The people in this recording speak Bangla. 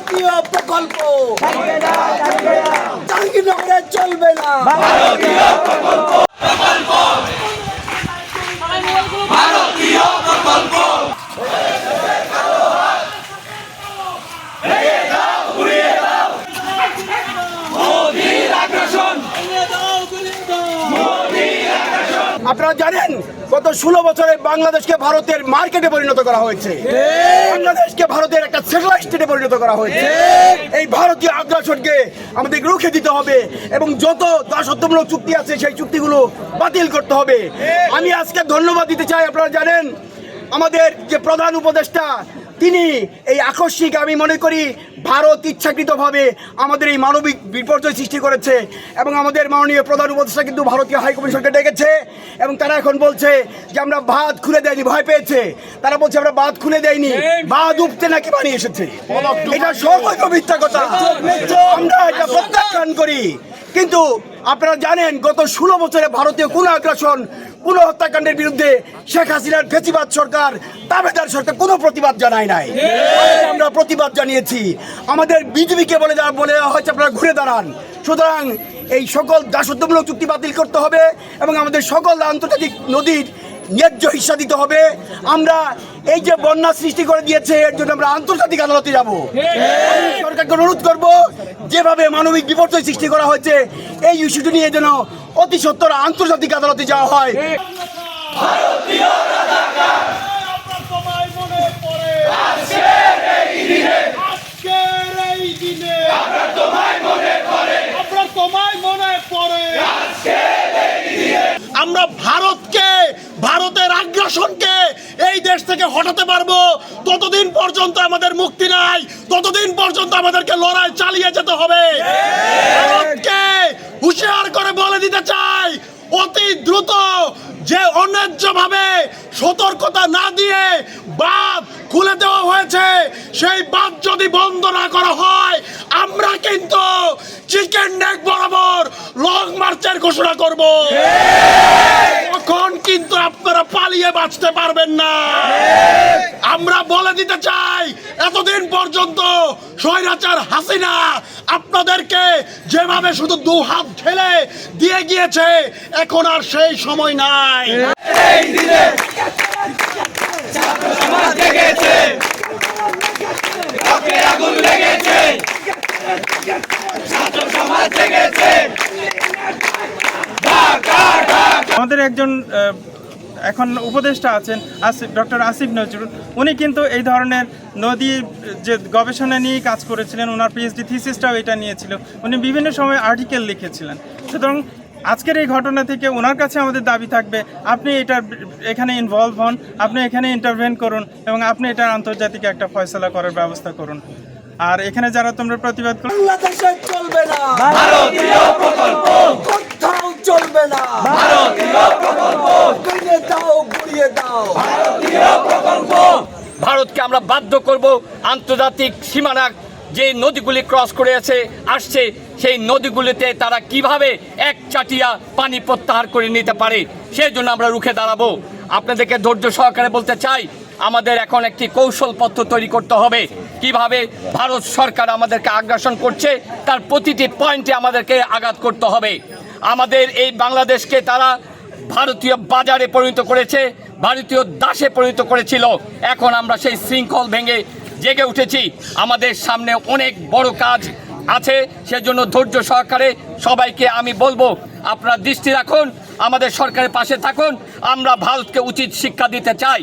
ভারতীয় প্রকল্প জাহাঙ্গীরনগরে চলবে না। আপনারা জানেন গত 16 বছরে বাংলাদেশকে ভারতের মার্কেটে পরিণত করা হয়েছে, বাংলাদেশকে ভারতের একটা স্যাটেলাইট স্টেটে পরিণত করা হয়েছে। এই ভারতীয় আগ্রাসনকে আমাদের রুখে দিতে হবে এবং যত দাসত্বমূলক চুক্তি আছে সেই চুক্তিগুলো বাতিল করতে হবে। আমি আজকে ধন্যবাদ দিতে চাই। আপনারা জানেন আমাদের যে প্রধান উপদেষ্টা তিনি এই আকস্মিক, আমি মনে করি ভারত ইচ্ছাকৃতভাবে আমাদের এই মানবিক বিপর্যয় সৃষ্টি করেছে এবং আমাদের মাননীয় প্রধান উপদেষ্টা কিন্তু ভারতীয় হাইকমিশনকে ডেকেছে এবং তারা এখন বলছে যে আমরা বাঁধ খুলে দেয়নি, ভয় পেয়েছে। তারা বলছে আমরা বাঁধ খুলে দেয়নি, বাঁধ উপতে নাকি পানি এসেছে। এটা সর্বৈব মিথ্যা কথা, আমরা এটা প্রত্যাখ্যান করি। কিন্তু আপনারা জানেন গত 16 বছরে ভারতীয় কোনো আগ্রাসন, কোনো হত্যাকাণ্ডের বিরুদ্ধে শেখ হাসিনার ফেসিবাদ সরকার, দাবেদার সরকার কোনো প্রতিবাদ জানায় নাই। আমরা প্রতিবাদ জানিয়েছি। আমাদের বিজেপিকে বলে দেওয়া হয়েছে আপনারা ঘুরে দাঁড়ান। সুতরাং এই সকল দাসত্বমূলক চুক্তি বাতিল করতে হবে এবং আমাদের সকল আন্তর্জাতিক নদীর ন্যায্য হিস্সা দিতে হবে। আমরা এই যে বন্যা সৃষ্টি করে দিয়েছে এর জন্য আমরা আন্তর্জাতিক আদালতে যাব। সরকারকে অনুরোধ করব যেভাবে মানবিক বিপর্যয় সৃষ্টি করা হয়েছে এই ইস্যুটি নিয়ে যেন অতি সত্বর আন্তর্জাতিক আদালতে যাওয়া হয়। আমরা ভারতের আগ্রাসনকে এই দেশ থেকে হটাতে পারবো ততদিন পর্যন্ত আমাদের মুক্তি নাই, ততদিন পর্যন্ত আমাদেরকে লড়াই চালিয়ে যেতে হবে। ভারতকে হুঁশিয়ার করে বলে দিতে চাই অতি দ্রুত যে অন্যায্যভাবে সতর্কতা না দিয়ে বাঁধ খুলে দেওয়া হয়েছে সেই বাঁধ যদি বন্ধ না করা হয় আমরা কিন্তু চিকেন নেক বরাবর লং মার্চের ঘোষণা করব। তখন কিন্তু আপনারা পালিয়ে বাঁচতে পারবেন না। আমরা বলে দিতে চাই এতদিন পর্যন্ত স্বৈরাচার হাসিনা আপনাদেরকে যেভাবে শুধু দু হাত ঠেলে দিয়ে গিয়েছে এখন আর সেই সময় নাই। আমাদের একজন এখন উপদেষ্টা আছেন ডক্টর আসিফ নজরুল, উনি কিন্তু এই ধরনের নদীর যে গবেষণা নিয়ে কাজ করেছিলেন, ওনার পিএইচডি থিসিসটাও এটা নিয়েছিল, উনি বিভিন্ন সময় আর্টিকেল লিখেছিলেন। সুতরাং আজকের এই ঘটনা থেকে ওনার কাছে আমাদের দাবি থাকবে আপনি এখানে ইনভলভ হন, আপনি এখানে ইন্টারভেন করুন এবং আপনি এটা আন্তর্জাতিক একটা ফয়সালা করার ব্যবস্থা করুন। আর এখানে যারা তোমরা প্রতিবাদ করো, বাংলাদেশে চলবে না ভারতীয় প্রকল্প, কোথাও চলবে না ভারতীয় প্রকল্প, গুড়িয়ে দাও গুড়িয়ে দাও ভারতীয় প্রকল্প। ভারতকে আমরা বাধ্য করব আন্তর্জাতিক সীমানা যে নদীগুলি ক্রস করে আসছে সেই নদীগুলিতে তারা কিভাবে একচাটিয়া পানি প্রত্যাহার করে নিতে পারে সেই জন্য আমরা রুখে দাঁড়াবো। আপনাদেরকে ধৈর্য সহকারে বলতে চাই আমাদের এখন একটি কৌশলপত্র তৈরি করতে হবে কিভাবে ভারত সরকার আমাদেরকে আগ্রাসন করছে তার প্রতিটি পয়েন্টে আমাদেরকে আঘাত করতে হবে। আমাদের এই বাংলাদেশকে তারা ভারতীয় বাজারে পরিণত করেছে, ভারতীয় দাসে পরিণত করেছিল। এখন আমরা সেই শৃঙ্খল ভেঙে জেগে উঠেছি। আমাদের সামনে অনেক বড় কাজ আছে, সেজন্য ধৈর্য সহকারে সবাইকে আমি বলবো আপনারা দৃষ্টি রাখুন, আমাদের সরকারের পাশে থাকুন। আমরা ভারতকে উচিত শিক্ষা দিতে চাই।